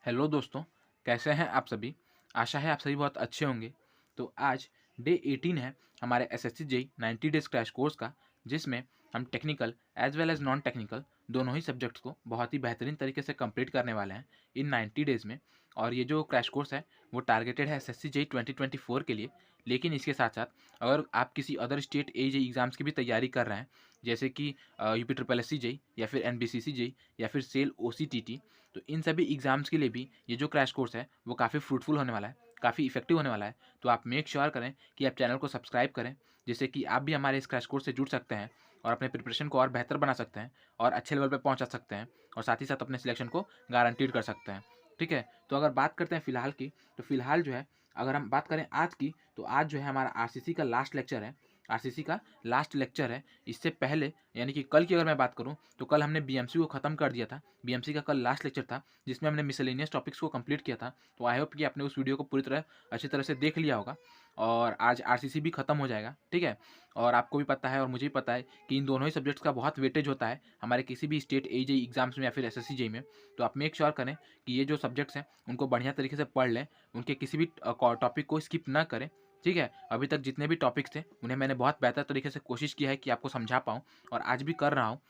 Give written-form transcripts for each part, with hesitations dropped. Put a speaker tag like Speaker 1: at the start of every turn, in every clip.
Speaker 1: Hello दोस्तों, कैसे हैं आप सभी? आशा है आप सभी बहुत अच्छे होंगे। तो आज डे 18 है हमारे SSC JEE 90 days crash course का, जिसमें हम technical as well as non technical दोनों ही सब्जेक्ट्स को बहुत ही बेहतरीन तरीके से कंप्लीट करने वाले हैं इन 90 डेज़ में। और ये जो क्रैश कोर्स है वो टारगेटेड है एसएससी जेईई 2024 के लिए। लेकिन इसके साथ-साथ अगर आप किसी अदर स्टेट जेईई एग्ज़ाम्स की भी तैयारी कर रहे हैं, जैसे कि यूपी ट्रिपल एससी जेईई या फिर एनबीसीसी जेईई या फिर सेल ओसीटीटी, तो इन सभी एग्ज़ाम्स के लिए भी ये जो क्रैश कोर्स है वो काफ़ी फ्रूटफुल होने वाला है, काफ़ी इफेक्टिव होने वाला है। तो आप मेक श्योर करें कि आप चैनल को सब्सक्राइब करें, जिससे कि आप भी हमारे इस क्रैश कोर्स से जुड़ सकते हैं और अपने प्रिपरेशन को और बेहतर बना सकते हैं और अच्छे लेवल पे पहुंचा सकते हैं और साथ ही साथ अपने सिलेक्शन को गारंटीड कर सकते हैं। ठीक है? तो अगर बात करते हैं फ़िलहाल की, तो फ़िलहाल जो है अगर हम बात करें आज की, तो आज जो है हमारा आरसीसी का लास्ट लेक्चर है। आरसीसी का लास्ट लेक्चर है। इससे पहले यानी कि कल की अगर मैं बात करूँ, तो कल हमने बीएमसी को ख़त्म कर दिया था। बीएमसी का कल लास्ट लेक्चर था, जिसमें हमने मिसलेनियस टॉपिक्स को कंप्लीट किया था। तो आई होप कि आपने उस वीडियो को पूरी तरह अच्छी तरह से देख लिया होगा। और आज आरसीसी भी ख़त्म हो जाएगा, ठीक है? और आपको भी पता है और मुझे भी पता है कि इन दोनों ही सब्जेक्ट्स का बहुत वेटेज होता है हमारे किसी भी स्टेट जेईई एग्जाम्स में या फिर एसएससी जेईई में। तो आप मेक श्योर करें कि ये जो सब्जेक्ट्स हैं उनको बढ़िया तरीके से पढ़ लें, उनके किसी भी टॉपिक को स्किप ना करें। ठीक है? अभी तक जितने भी टॉपिक्स थे उन्हें मैंने बहुत बेहतर तरीके से कोशिश किया है कि आपको समझा पाऊँ, और आज भी कर रहा हूँ।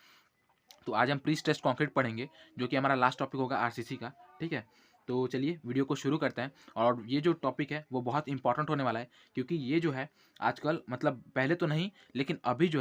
Speaker 1: तो आज हम प्री स्ट्रेस्ड कंक्रीट पढ़ेंगे, जो कि हमारा लास्ट टॉपिक होगा आरसीसी का। ठीक है? तो चलिए वीडियो को शुरू करते हैं। और ये जो टॉपिक है वो बहुत इंपॉर्टेंट होने वाला है, क्योंकि ये जो है आजकल, मतलब पहले तो नहीं, लेकिन अभी जो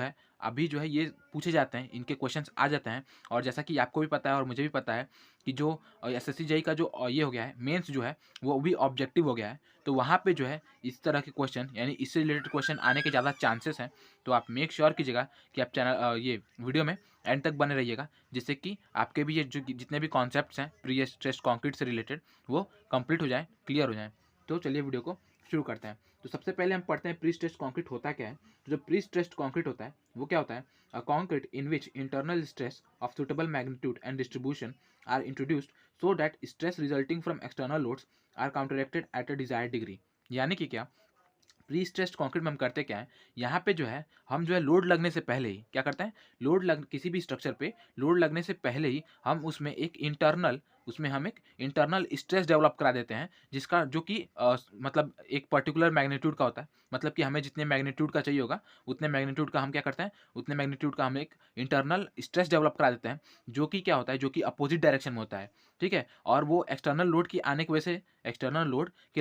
Speaker 1: है ये पूछे जाते हैं, इनके क्वेश्चंस आ जाते हैं। और जैसा कि आपको भी पता है और मुझे भी पता है कि जो एसएससी जेईई का जो ये हो गया है मेंस जो है, वो भी ऑब्जेक्टिव हो गया है। तो वहाँ पे जो है इस तरह के क्वेश्चन, यानी इससे रिलेटेड क्वेश्चन आने के ज़्यादा चांसेस हैं। तो आप मेक श्योर कीजिएगा कि आप चैनल ये वीडियो में एंड तक बने रहिएगा, जिससे कि आपके भी ये जो जितने भी कॉन्सेप्ट्स हैं प्री स्ट्रेस्ड कंक्रीट से रिलेटेड, वो कंप्लीट हो जाएँ, क्लियर हो जाएँ। तो चलिए वीडियो को शुरू करते हैं। तो सबसे पहले हम पढ़ते हैं प्री स्ट्रेस्ड कंक्रीट होता क्या है। तो जो प्री स्ट्रेस्ड कंक्रीट होता है वो क्या होता है? A concrete in which internal stress of suitable magnitude and distribution are introduced so that stress resulting from external loads are counteracted at a desired degree. यानी कि क्या, प्री स्ट्रेस्ड कंक्रीट में हम करते क्या है, यहाँ पे जो है हम जो है लोड लगने से पहले ही क्या करते हैं, किसी भी स्ट्रक्चर पे लोड लगने से पहले ही हम उसमें एक इंटरनल स्ट्रेस डेवलप करा देते हैं, जिसका जो कि मतलब एक पर्टिकुलर मैग्नीट्यूड का होता है। मतलब कि हमें जितने मैग्नीट्यूड का चाहिए होगा, उतने मैग्नीट्यूड का हम क्या करते हैं, उतने मैग्नीट्यूड का हम एक इंटरनल स्ट्रेस डेवलप करा देते हैं, जो कि क्या होता है, जो कि अपोजिट डायरेक्शन में होता है। ठीक है? और वो एक्सटर्नल लोड के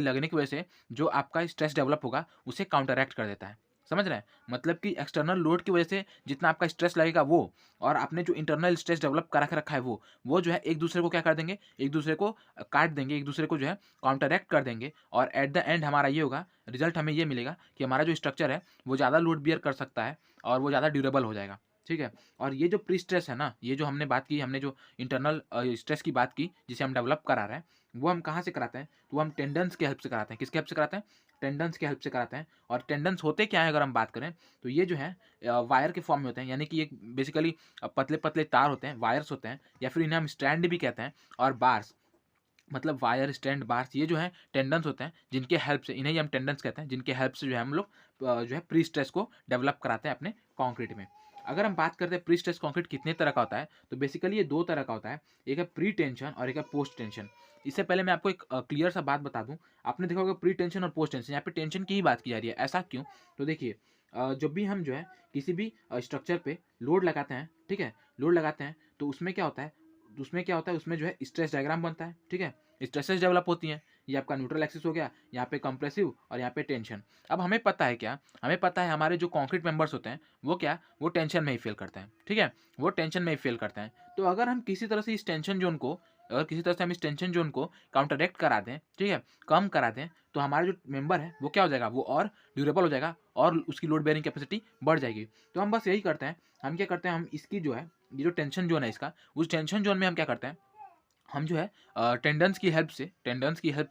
Speaker 1: लगने की वजह से जो आपका स्ट्रेस डेवलप होगा उसे काउंटरैक्ट कर देता है। समझ रहे हैं? मतलब कि एक्सटर्नल लोड की वजह से जितना आपका स्ट्रेस लगेगा वो, और आपने जो इंटरनल स्ट्रेस डेवलप करा के रखा है वो जो है एक दूसरे को क्या कर देंगे, एक दूसरे को काट देंगे, एक दूसरे को जो है काउंटरैक्ट कर देंगे। और एट द एंड हमारा ये होगा, रिजल्ट हमें ये मिलेगा कि हमारा जो स्ट्रक्चर है वो ज़्यादा लोड बियर कर सकता है और वो ज़्यादा ड्यूरेबल हो जाएगा। ठीक है? और ये जो प्री स्ट्रेस है ना, ये जो हमने बात की, हमने जो इंटरनल स्ट्रेस की बात की जिसे हम डेवलप करा रहे हैं, वो हम कहाँ से कराते हैं? तो वो हम टेंडन्स की हेल्प से कराते हैं। किसकी हेल्प से कराते हैं? टेंडन्स की हेल्प से कराते हैं। और टेंडन्स होते क्या है अगर हम बात करें, तो ये जो है वायर के फॉर्म में होते हैं, यानी कि ये बेसिकली पतले-पतले तार होते हैं, वायर्स होते हैं, या फिर इन्हें हम स्ट्रैंड भी कहते हैं। और बार्स, मतलब वायर, स्ट्रैंड, बार्स, ये जो है टेंडन्स होते हैं, जिनके हेल्प से, इन्हें ही हम टेंडन्स कहते हैं, जिनके हेल्प से जो है हम लोग जो है प्री स्ट्रेस को डेवलप कराते हैं अपने कंक्रीट में। अगर हम बात करते हैं प्री स्ट्रेस कंक्रीट कितने तरह का होता है, तो बेसिकली ये 2 तरह का होता है। एक है प्री टेंशन और एक है पोस्ट टेंशन। इससे पहले मैं आपको एक क्लियर सा बात बता दूँ। आपने देखा होगा प्री टेंशन और पोस्ट टेंशन, यहाँ पे टेंशन की ही बात की जा रही है। ऐसा क्यों? तो देखिए, जब भी हम जो है किसी भी स्ट्रक्चर पे लोड लगाते हैं, ठीक है? लोड लगाते हैं तो उसमें जो है स्ट्रेस डायग्राम बनता है, ठीक है? स्ट्रेसेस डेवलप होती हैं। ये आपका न्यूट्रल एक्सिस हो गया, यहाँ पे कंप्रेसिव और यहाँ पे टेंशन। अब हमें पता है क्या? हमें पता है हमारे जो कंक्रीट मेंबर्स होते हैं, वो टेंशन में ही फ़ेल करते हैं, ठीक है? वो टेंशन में ही फ़ेल करते हैं। तो अगर हम किसी तरह से इस टेंशन ज़ोन को काउंटरैक्ट करा दें, ठीक है? कम करा दें, तो हमारा जो मेंबर है वो क्या हो जाएगा? वो और ड्यूरेबल हो जाएगा और उसकी लोड बेयरिंग कैपेसिटी बढ़ जाएगी। तो हम बस यही करते हैं, हम क्या करते हैं, हम इसकी जो है, ये जो टेंशन ज़ोन है इसका, उस टेंशन ज़ोन में हम क्या करते हैं, हम जो है टेंडन्स की हेल्प से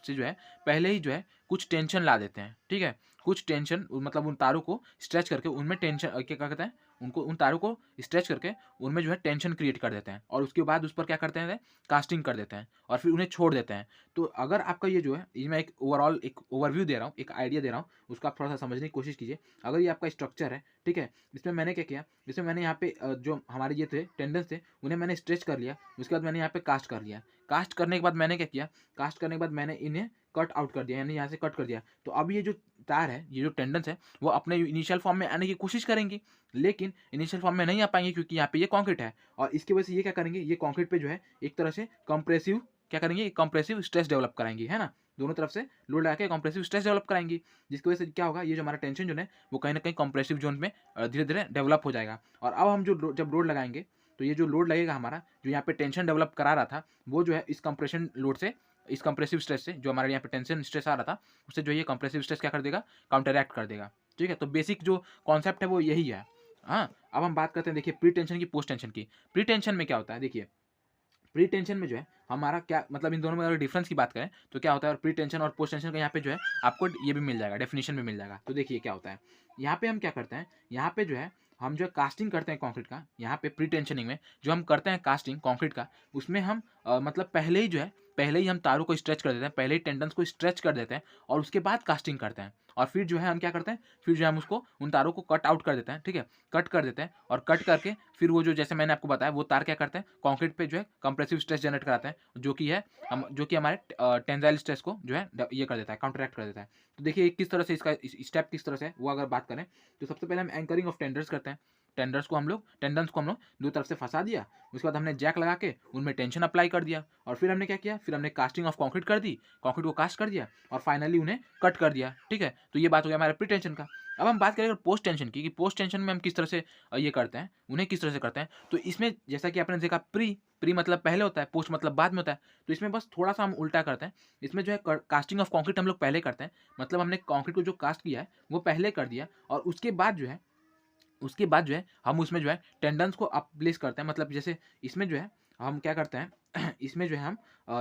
Speaker 1: जो है पहले ही जो है कुछ टेंशन ला देते हैं, ठीक है? कुछ टेंशन, मतलब उन तारों को स्ट्रेच करके उनमें टेंशन क्या कहते हैं, उनको उन तारों को स्ट्रेच करके उनमें जो है टेंशन क्रिएट कर देते हैं और उसके बाद उस पर क्या करते हैं, कास्टिंग कर देते हैं और फिर उन्हें छोड़ देते हैं। तो अगर आपका ये जो है, ये मैं एक ओवरऑल एक ओवरव्यू दे रहा हूँ, एक आइडिया दे रहा हूँ, उसको आप थोड़ा सा समझने की कोशिश कीजिए। अगर ये आपका स्ट्रक्चर है, ठीक है, इसमें मैंने क्या किया, इसमें मैंने यहाँ पे जो हमारे ये थे टेंडन्स थे उन्हें मैंने स्ट्रेच कर लिया, उसके बाद मैंने यहाँ पे कास्ट कर लिया। कास्ट करने के बाद मैंने क्या किया, कास्ट करने के बाद मैंने इन्हें कट आउट कर दिया, यानी यहाँ से कट कर दिया। तो अब ये जो तार है, ये जो टेंडन्स है, वो अपने इनिशियल फॉर्म में आने की कोशिश करेंगी, लेकिन इनिशियल फॉर्म में नहीं आ पाएंगे क्योंकि यहाँ पे ये कॉन्क्रीट है और इसकी वजह से ये क्या करेंगे, ये कॉन्क्रीट पे जो है एक तरह से कंप्रेसिव क्या करेंगे, कंप्रेसिव स्ट्रेस डेवलप कराएंगी, है ना, दोनों तरफ से लोड लगा के कंप्रेसिव स्ट्रेस डेवलप कराएंगी, जिसकी वजह से क्या होगा, ये जो हमारा टेंशन जोन है वो कहीं ना कहीं कंप्रेसिव जोन में धीरे धीरे डेवलप हो जाएगा। और अब हम जो जब लोड लगाएंगे तो ये जो लोड लगेगा हमारा, जो यहाँ पे टेंशन डेवलप करा रहा था, वो जो है इस कंप्रेशन लोड से, इस कंप्रेसिव स्ट्रेस से, जो हमारे यहाँ पे टेंशन स्ट्रेस आ रहा था, उससे जो ये कंप्रेसिव स्ट्रेस क्या कर देगा, काउंटरएक्ट कर देगा। ठीक है, तो बेसिक जो कॉन्सेप्ट है वो यही है। हाँ, अब हम बात करते हैं, देखिए, प्री टेंशन की, पोस्ट टेंशन की। प्री टेंशन में क्या होता है, देखिए, प्री टेंशन में जो है हमारा क्या मतलब, इन दोनों में अगर डिफरेंस की बात करें तो क्या होता है, और प्री टेंशन और पोस्ट टेंशन का यहाँ पे जो है आपको ये भी मिल जाएगा, डेफिनेशन भी मिल जाएगा। तो देखिए क्या होता है, यहाँ पे हम क्या करते हैं, यहाँ पे जो है हम जो है कास्टिंग करते हैं कंक्रीट का, यहाँ पे प्री टेंशनिंग में जो हम करते हैं कास्टिंग कंक्रीट का, उसमें हम मतलब पहले ही जो है, पहले ही हम तारों को स्ट्रेच कर देते हैं, पहले ही टेंडन्स को स्ट्रेच कर देते हैं और उसके बाद कास्टिंग करते हैं। और फिर जो है हम क्या करते हैं, फिर जो है हम उसको, उन तारों को कट आउट कर देते हैं, ठीक है, कट कर देते हैं और कट करके फिर वो जो, जैसे मैंने आपको बताया, वो तार क्या करते हैं, कंक्रीट पे जो है कंप्रेसिव स्ट्रेस जनरेट कराते हैं, जो कि है हम, जो कि हमारे टेंजाइल स्ट्रेस को जो है ये कर देता है, काउंटरएक्ट कर देता है। तो देखिए किस तरह से इसका स्टेप किस तरह से है, वो अगर बात करें तो सबसे पहले हम एंकरिंग ऑफ टेंडर्स करते हैं। टेंडर्स को हम लोग, टेंडन्स को हम लोग दो तरफ से फंसा दिया, उसके बाद हमने जैक लगा के उनमें टेंशन अप्लाई कर दिया और फिर हमने क्या किया, फिर हमने कास्टिंग ऑफ कंक्रीट कर दी, कंक्रीट को कास्ट कर दिया और फाइनली उन्हें कट कर दिया। ठीक है, तो ये बात हो गया हमारे प्री टेंशन का। अब हम बात करें पोस्ट टेंशन की, कि पोस्ट टेंशन में हम किस तरह से ये करते हैं, उन्हें किस तरह से करते हैं। तो इसमें जैसा कि आपने देखा, प्री प्री मतलब पहले होता है, पोस्ट मतलब बाद में होता है। तो इसमें बस थोड़ा सा हम उल्टा करते हैं, इसमें जो है कास्टिंग ऑफ कंक्रीट हम लोग पहले करते हैं, मतलब हमने कंक्रीट को जो कास्ट किया है वो पहले कर दिया और उसके बाद जो है हम उसमें जो है टेंडन्स को अप प्लेस करते हैं। मतलब जैसे इसमें जो है हम क्या करते हैं इसमें जो है हम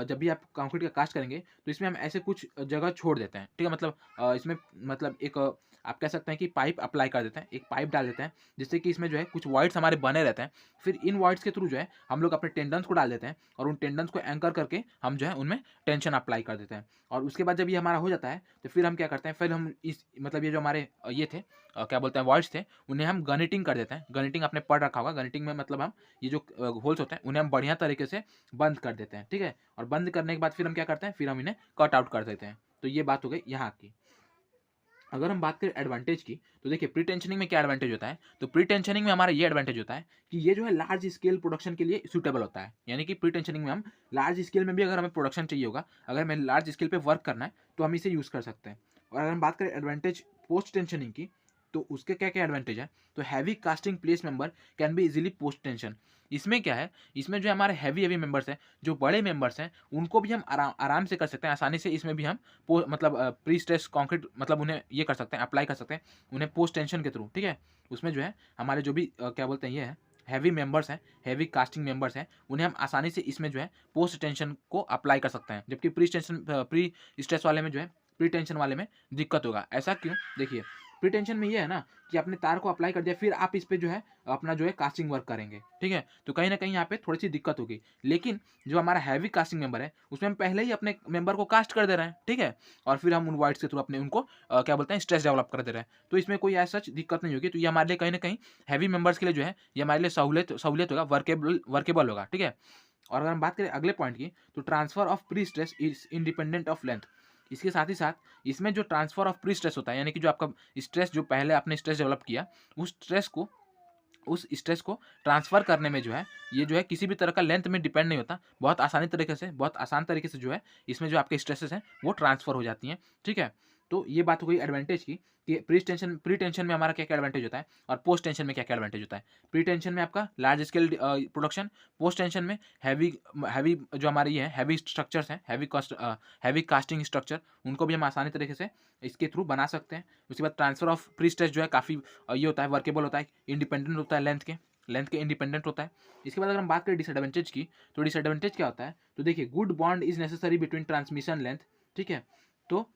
Speaker 1: जब भी आप कंक्रीट का कास्ट करेंगे तो इसमें हम ऐसे कुछ जगह छोड़ देते हैं, ठीक है, मतलब इसमें मतलब एक आप कह सकते हैं कि पाइप अप्लाई कर देते हैं, एक पाइप डाल देते हैं, जिससे कि इसमें जो है कुछ वॉइड्स हमारे बने रहते हैं। फिर इन वॉइड्स के थ्रू जो है हम लोग अपने टेंडन्स को डाल देते हैं और उन टेंडन्स को एंकर करके हम जो है उनमें टेंशन अप्लाई कर देते हैं। और उसके बाद जब ये हमारा हो जाता है तो फिर हम क्या करते हैं, फिर हम इस मतलब ये जो हमारे ये थे क्या बोलते हैं, वॉइड्स थे, उन्हें हम गनिटिंग कर देते हैं। गनिटिंग आपने पढ़ रखा होगा, गनिटिंग में मतलब हम ये जो होल्स होते हैं उन्हें हम बढ़िया तरीके से बंद कर देते हैं, ठीक है। और बंद करने के बाद फिर हम क्या करते हैं, फिर हम इन्हें कट आउट कर देते हैं। तो ये बात हो गई यहाँ की। अगर हम बात करें एडवांटेज की, तो देखिए प्री टेंशनिंग में क्या एडवांटेज होता है, तो प्री टेंशनिंग में हमारा ये एडवांटेज होता है कि ये जो है लार्ज स्केल प्रोडक्शन के लिए सूटेबल होता है। यानी कि प्री टेंशनिंग में हम लार्ज स्केल में भी अगर हमें प्रोडक्शन चाहिए होगा, अगर हमें लार्ज स्केल पे वर्क करना है तो हम इसे यूज़ कर सकते हैं। और अगर हम बात करें एडवांटेज पोस्ट टेंशनिंग की, तो उसके क्या क्या एडवांटेज है, तो heavy casting place member can be easily post tension. इसमें क्या है, इसमें जो हमारे हैवी मेंबर्स हैं, जो बड़े मेंबर्स हैं, उनको भी हम आराम से कर सकते हैं, आसानी से इसमें भी हम मतलब प्री स्ट्रेस कंक्रीट मतलब उन्हें ये कर सकते हैं, अप्लाई कर सकते हैं उन्हें पोस्ट टेंशन के थ्रू, ठीक है। उसमें जो है हमारे जो भी क्या बोलते हैं ये है हैवी मेंबर्स हैं, हैवी कास्टिंग मेंबर्स हैं, उन्हें हम आसानी से इसमें जो है पोस्ट टेंशन को अप्लाई कर सकते हैं। जबकि प्री स्ट्रेस वाले में जो है, प्री टेंशन वाले में दिक्कत होगा। ऐसा क्यों, देखिए प्री टेंशन में ये है ना कि आपने तार को अप्लाई कर दिया, फिर आप इस पे जो है अपना जो है कास्टिंग वर्क करेंगे, ठीक है, तो कहीं ना कहीं यहाँ पे थोड़ी सी दिक्कत होगी। लेकिन जो हमारा हैवी कास्टिंग मेंबर है उसमें हम पहले ही अपने मेंबर को कास्ट कर दे रहे हैं, ठीक है, और फिर हम उन वाइड्स के थ्रू अपने उनको क्या बोलते हैं स्ट्रेस डेवलप कर दे रहे हैं। तो इसमें कोई ऐसा दिक्कत नहीं होगी। तो ये हमारे लिए कहीं ना कहीं हैवी मेंबर्स के लिए जो है ये हमारे लिए सहूलियत होगा, वर्केबल होगा, ठीक है। और अगर हम बात करें अगले पॉइंट की, तो transfer of pre stress is independent of length. इसके साथ ही साथ इसमें जो ट्रांसफर ऑफ प्री स्ट्रेस होता है, यानी कि जो आपका स्ट्रेस, जो पहले आपने स्ट्रेस डेवलप किया, उस स्ट्रेस को ट्रांसफ़र करने में जो है ये जो है किसी भी तरह का लेंथ में डिपेंड नहीं होता। बहुत आसान तरीके से जो है इसमें जो आपके स्ट्रेसेस हैं वो ट्रांसफ़र हो जाती हैं, ठीक है। तो ये बात हो गई एडवांटेज की, कि प्री टेंशन में हमारा क्या-क्या एडवांटेज होता है और पोस्ट टेंशन में क्या-क्या एडवांटेज होता है। प्री टेंशन में आपका large scale production, post tension में हैवी हैवी जो हमारे ये हैं हैवी स्ट्रक्चर्स हैं, हैवी कास्टिंग स्ट्रक्चर, उनको भी हम आसानी तरीके से इसके थ्रू बना सकते हैं। उसके बाद ट्रांसफ़र ऑफ प्री स्ट्रेस जो है काफ़ी ये होता है, वर्केबल होता है, इंडिपेंडेंट होता है लेंथ के इंडिपेंडेंट होता है। इसके बाद अगर हम बात करें डिसएडवांटेज की, तो डिसएडवांटेज क्या होता है, तो देखिए good bond is necessary between transmission length, ठीक है। तो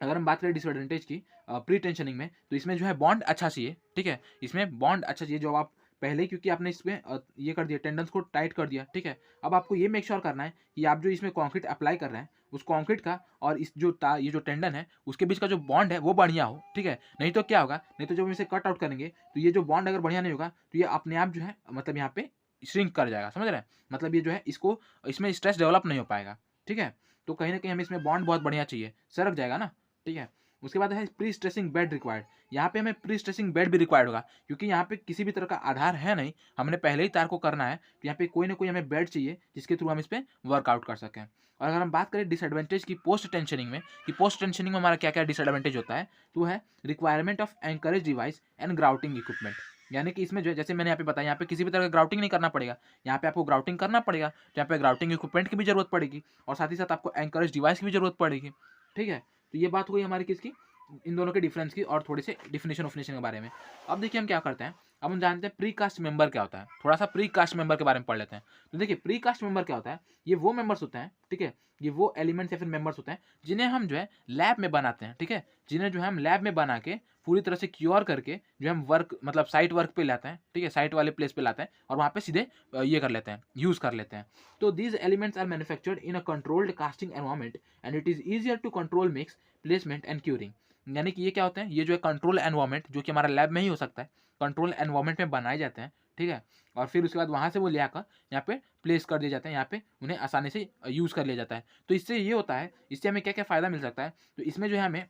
Speaker 1: अगर हम बात करें डिसएडवांटेज की प्री टेंशनिंग में, तो इसमें जो है बॉन्ड अच्छा चाहिए, ठीक है, इसमें बॉन्ड अच्छा चाहिए जो आप पहले ही, क्योंकि आपने इसमें ये कर दिया, टेंडन्स को टाइट कर दिया, ठीक है। अब आपको ये मेक श्योर करना है कि आप जो इसमें कंक्रीट अप्लाई कर रहे हैं, उस कंक्रीट का और इस जो ये जो टेंडन है उसके बीच का जो बॉन्ड है वो बढ़िया हो, ठीक है। नहीं तो क्या होगा, नहीं तो जब हम इसे कट आउट करेंगे तो ये जो बॉन्ड अगर बढ़िया नहीं होगा तो ये अपने आप जो है मतलब यहाँ पे श्रिंक कर जाएगा, समझ रहे हैं, मतलब ये जो है इसको इसमें स्ट्रेस डेवलप नहीं हो पाएगा, ठीक है। तो कहीं ना कहीं हमें इसमें बॉन्ड बहुत बढ़िया चाहिए, सरक जाएगा ना, ठीक है। उसके बाद है प्री स्ट्रेसिंग बेड रिक्वायर्ड। यहाँ पे हमें प्री स्ट्रेसिंग बेड भी रिक्वायर्ड होगा, क्योंकि यहाँ पे किसी भी तरह का आधार है नहीं, हमने पहले ही तार को करना है, तो यहाँ पे कोई ना कोई हमें बेड चाहिए जिसके थ्रू हम इस पर वर्कआउट कर सकें। और अगर हम बात करें डिसएडवांटेज की पोस्ट टेंशनिंग में, कि पोस्ट टेंशनिंग में हमारा क्या क्या डिसएडवांटेज होता है, तो है requirement of anchorage device and grouting equipment. यानी कि इसमें जो है, जैसे मैंने यहाँ पे बताया, यहाँ पे किसी भी तरह का ग्राउटिंग नहीं करना पड़ेगा, यहाँ पे आपको ग्राउटिंग करना पड़ेगा, तो यहाँ पे ग्राउटिंग इक्विपमेंट की भी जरूरत पड़ेगी, और साथ ही साथ आपको एंकरेज डिवाइस की भी जरूरत पड़ेगी, ठीक है। तो ये बात हुई हमारी किसकी, इन दोनों के डिफरेंस की और थोड़े से डिफिनेशन ऑफिनेशन के बारे में। अब देखिए हम क्या करते हैं, अब हम जानते हैं प्री कास्ट मेंबर क्या होता है, थोड़ा सा प्री कास्ट मेंबर के बारे में पढ़ लेते हैं। तो देखिए प्री कास्ट मेंबर क्या होता है, ये वो मेंबर्स होते हैं, ठीक है, ये वो एलिमेंट्स या फिर मेंबर्स होते हैं जिन्हें हम जो है लैब में बनाते हैं, ठीक है, जिन्हें जो है हम लैब में बना के पूरी तरह से क्योर करके जो हम वर्क मतलब साइट वर्क पे लाते हैं, ठीक है, साइट वाले प्लेस पे लाते हैं और वहाँ पे सीधे ये कर लेते हैं, यूज कर लेते हैं। तो these elements are manufactured in a controlled casting environment and it is easier to control mix placement and curing. यानी कि ये क्या होते हैं, ये जो है कंट्रोल एनवायरमेंट, जो कि हमारा लैब में ही हो सकता है, कंट्रोल एनवायरमेंट में बनाए जाते हैं, ठीक है, और फिर उसके बाद वहाँ से वो ले आकर यहाँ पे प्लेस कर दिए जाते हैं, यहाँ पे उन्हें आसानी से यूज़ कर लिया जाता है। तो इससे ये होता है, इससे हमें क्या क्या फ़ायदा मिल सकता है, तो इसमें जो है हमें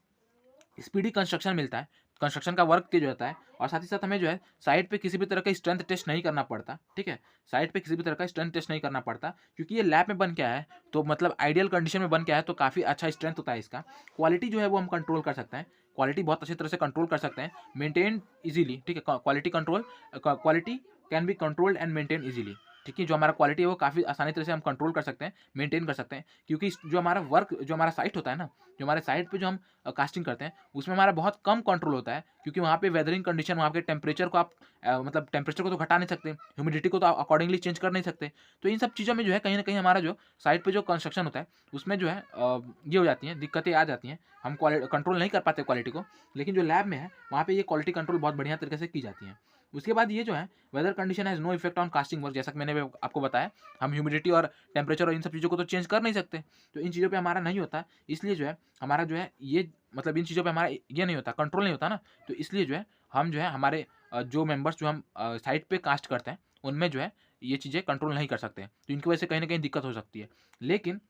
Speaker 1: स्पीडी कंस्ट्रक्शन मिलता है, कंस्ट्रक्शन का वर्क तेज होता है, और साथ ही साथ हमें जो है साइट पे किसी भी तरह का स्ट्रेंथ टेस्ट नहीं करना पड़ता, ठीक है, साइट पे किसी भी तरह का स्ट्रेंथ टेस्ट नहीं करना पड़ता, क्योंकि ये लैब में बन के आया है, तो मतलब आइडियल कंडीशन में बन के आया है, तो काफ़ी अच्छा स्ट्रेंथ होता है इसका। क्वालिटी जो है वो हम कंट्रोल कर सकते हैं, क्वालिटी बहुत अच्छी तरह से कंट्रोल कर सकते हैं, मेंटेन इजीली, ठीक है, quality control, quality can be controlled and maintain easily, ठीक है, जो हमारा क्वालिटी है वो काफ़ी आसानी तरह से हम कंट्रोल कर सकते हैं, मेंटेन कर सकते हैं, क्योंकि जो हमारा वर्क, जो हमारा साइट होता है ना, जो हमारे साइट पे जो हम कास्टिंग करते हैं उसमें हमारा बहुत कम कंट्रोल होता है, क्योंकि वहाँ पे वेदरिंग कंडीशन, वहाँ के टेम्परेचर को आप मतलब टेम्परेचर को तो घटा नहीं सकते, ह्यूमिडिटी को तो आप अकॉर्डिंगली चेंज कर नहीं सकते। तो इन सब चीज़ों में जो है कहीं ना कहीं हमारा जो साइट पे जो कंस्ट्रक्शन होता है उसमें जो है ये हो जाती हैं, दिक्कतें आ जाती हैं, हम कंट्रोल नहीं कर पाते क्वालिटी को, लेकिन जो लैब में है वहाँ पे ये क्वालिटी कंट्रोल बहुत बढ़िया तरीके से की जाती है। उसके बाद ये जो है weather condition has no effect on casting work, जैसा कि मैंने आपको बताया, हम ह्यूमिडिटी और टेम्परेचर और इन सब चीज़ों को तो चेंज कर नहीं सकते, तो इन चीज़ों पे हमारा नहीं होता, इसलिए जो है हमारा जो है ये मतलब इन चीज़ों पे हमारा ये नहीं होता, कंट्रोल नहीं होता ना, तो इसलिए जो है हम जो है हमारे जो मेंबर्स जो हम साइट पे कास्ट करते हैं उनमें जो है ये चीज़ें कंट्रोल नहीं कर सकते, तो इनकी वजह से कहीं ना कहीं दिक्कत हो सकती है। लेकिन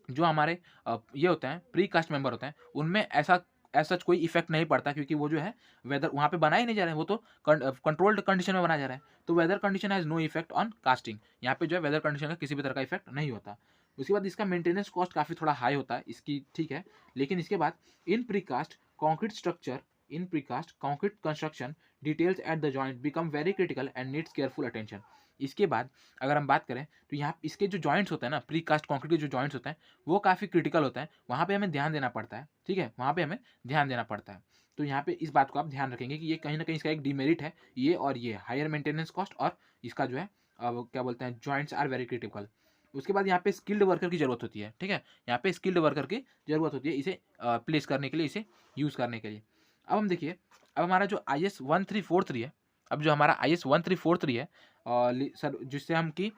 Speaker 1: जो हमारे ये होते हैं प्री कास्ट मेंबर होते हैं उनमें ऐसा सच कोई इफेक्ट नहीं पड़ता, क्योंकि वो जो है वेदर वहाँ पे बनाए नहीं जा रहे हैं, वो तो कंट्रोल्ड कंडीशन में बनाया जा रहा है, तो weather condition has no effect on casting, यहाँ पे जो है वेदर कंडीशन का किसी भी तरह का इफेक्ट नहीं होता। उसके बाद इसका मेंटेनेंस कॉस्ट काफ़ी थोड़ा हाई होता है इसकी, ठीक है, लेकिन इसके बाद in precast concrete structure, in precast concrete construction details at the joint become very critical and needs careful attention. इसके बाद अगर हम बात करें तो यहाँ इसके जो जॉइंट्स होते हैं ना, प्री कास्ट कॉन्क्रीट के जो जॉइंट्स होते हैं वो काफ़ी क्रिटिकल होते हैं, वहाँ पे हमें ध्यान देना पड़ता है, ठीक है, वहाँ पे हमें ध्यान देना पड़ता है। तो यहाँ पे इस बात को आप ध्यान रखेंगे कि ये कहीं ना कहीं इसका एक डिमेरिट है, ये और ये हायर मेंटेनेंस कॉस्ट, और इसका जो है क्या बोलते हैं जॉइंट्स आर वेरी क्रिटिकल। उसके बाद यहाँ पे स्किल्ड वर्कर की ज़रूरत होती है, ठीक है, यहाँ पे स्किल्ड वर्कर की ज़रूरत होती है इसे प्लेस करने के लिए, इसे यूज़ करने के लिए। अब हम देखिए, अब हमारा जो IS 1343 है, अब जो हमारा IS 1343 है सर, जिससे हम की